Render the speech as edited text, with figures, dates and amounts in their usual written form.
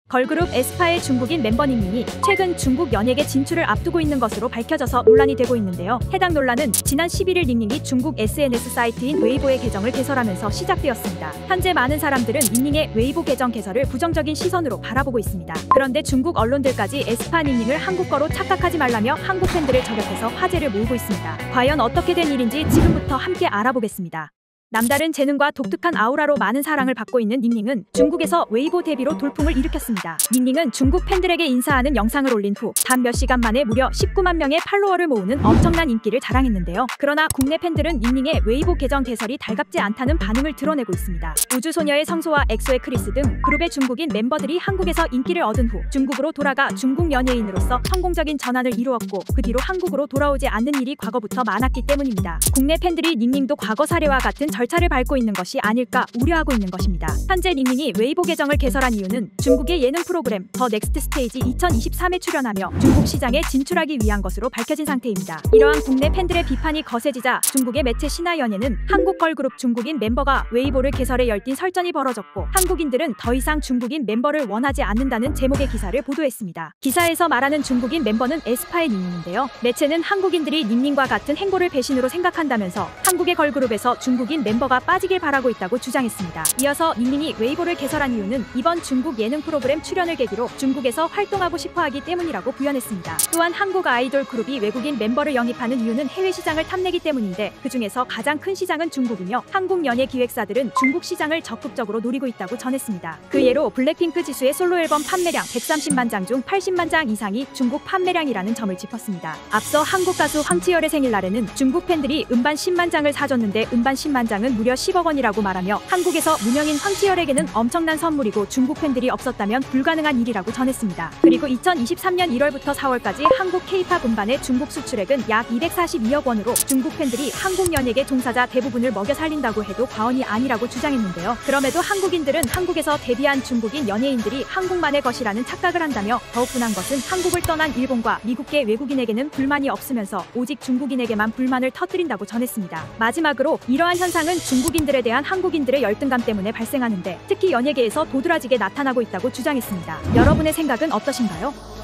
걸그룹 에스파의 중국인 멤버 닝닝이 최근 중국 연예계 진출을 앞두고 있는 것으로 밝혀져서 논란이 되고 있는데요. 해당 논란은 지난 11일 닝닝이 중국 SNS 사이트인 웨이보의 계정을 개설하면서 시작되었습니다. 현재 많은 사람들은 닝닝의 웨이보 계정 개설을 부정적인 시선으로 바라보고 있습니다. 그런데 중국 언론들까지 에스파 닝닝을 한국거로 착각하지 말라며 한국 팬들을 저격해서 화제를 모으고 있습니다. 과연 어떻게 된 일인지 지금부터 함께 알아보겠습니다. 남다른 재능과 독특한 아우라로 많은 사랑을 받고 있는 닝닝은 중국에서 웨이보 데뷔로 돌풍을 일으켰습니다. 닝닝은 중국 팬들에게 인사하는 영상을 올린 후 단 몇 시간 만에 무려 19만 명의 팔로워를 모으는 엄청난 인기를 자랑했는데요. 그러나 국내 팬들은 닝닝의 웨이보 계정 개설이 달갑지 않다는 반응을 드러내고 있습니다. 우주소녀의 성소와 엑소의 크리스 등 그룹의 중국인 멤버들이 한국에서 인기를 얻은 후 중국으로 돌아가 중국 연예인으로서 성공적인 전환을 이루었고 그 뒤로 한국으로 돌아오지 않는 일이 과거부터 많았기 때문입니다. 국내 팬들이 닝닝도 과거 사례와 같은 절차를 밟고 있는 것이 아닐까 우려하고 있는 것입니다. 현재 닝닝이 웨이보 계정을 개설한 이유는 중국의 예능 프로그램 더 넥스트 스테이지 2023에 출연하며 중국 시장에 진출하기 위한 것으로 밝혀진 상태입니다. 이러한 국내 팬들의 비판이 거세지자 중국의 매체 신화연예는 한국 걸그룹 중국인 멤버가 웨이보를 개설해 열띤 설전이 벌어졌고 한국인들은 더 이상 중국인 멤버를 원하지 않는다는 제목의 기사를 보도했습니다. 기사에서 말하는 중국인 멤버는 에스파의 닝닝인데요. 매체는 한국인들이 닝닝과 같은 행보를 배신으로 생각한다면서 한국의 걸그룹에서 중국인 멤버가 빠지길 바라고 있다고 주장했습니다. 이어서 닝닝이 웨이보를 개설한 이유는 이번 중국 예능 프로그램 출연을 계기로 중국에서 활동하고 싶어하기 때문이라고 부연했습니다. 또한 한국 아이돌 그룹이 외국인 멤버를 영입하는 이유는 해외 시장을 탐내기 때문인데 그 중에서 가장 큰 시장은 중국이며 한국 연예 기획사들은 중국 시장을 적극적으로 노리고 있다고 전했습니다. 그 예로 블랙핑크 지수의 솔로 앨범 판매량 130만 장 중 80만 장 이상이 중국 판매량이라는 점을 짚었습니다. 앞서 한국 가수 황치열의 생일날에는 중국 팬들이 음반 10만 장을 사줬는데 음반 10만 장은 무려 10억 원이라고 말하며 한국에서 무명인 황치열에게는 엄청난 선물이고 중국 팬들이 없었다면 불가능한 일이라고 전했습니다. 그리고 2023년 1월부터 4월까지 한국 K-팝 음반의 중국 수출액은 약 242억 원으로 중국 팬들이 한국 연예계 종사자 대부분을 먹여 살린다고 해도 과언이 아니라고 주장했는데요. 그럼에도 한국인들은 한국에서 데뷔한 중국인 연예인들이 한국만의 것이라는 착각을 한다며 더욱 분한 것은 한국을 떠난 일본과 미국계 외국인에게는 불만이 없으면서 오직 중국인에게만 불만을 터뜨린다고 전했습니다. 마지막으로 이러한 현상은 중국인들에 대한 한국인들의 열등감 때문에 발생하는데 특히 연예계에서 도드라지게 나타나고 있다고 주장했습니다. 여러분의 생각은 어떠신가요?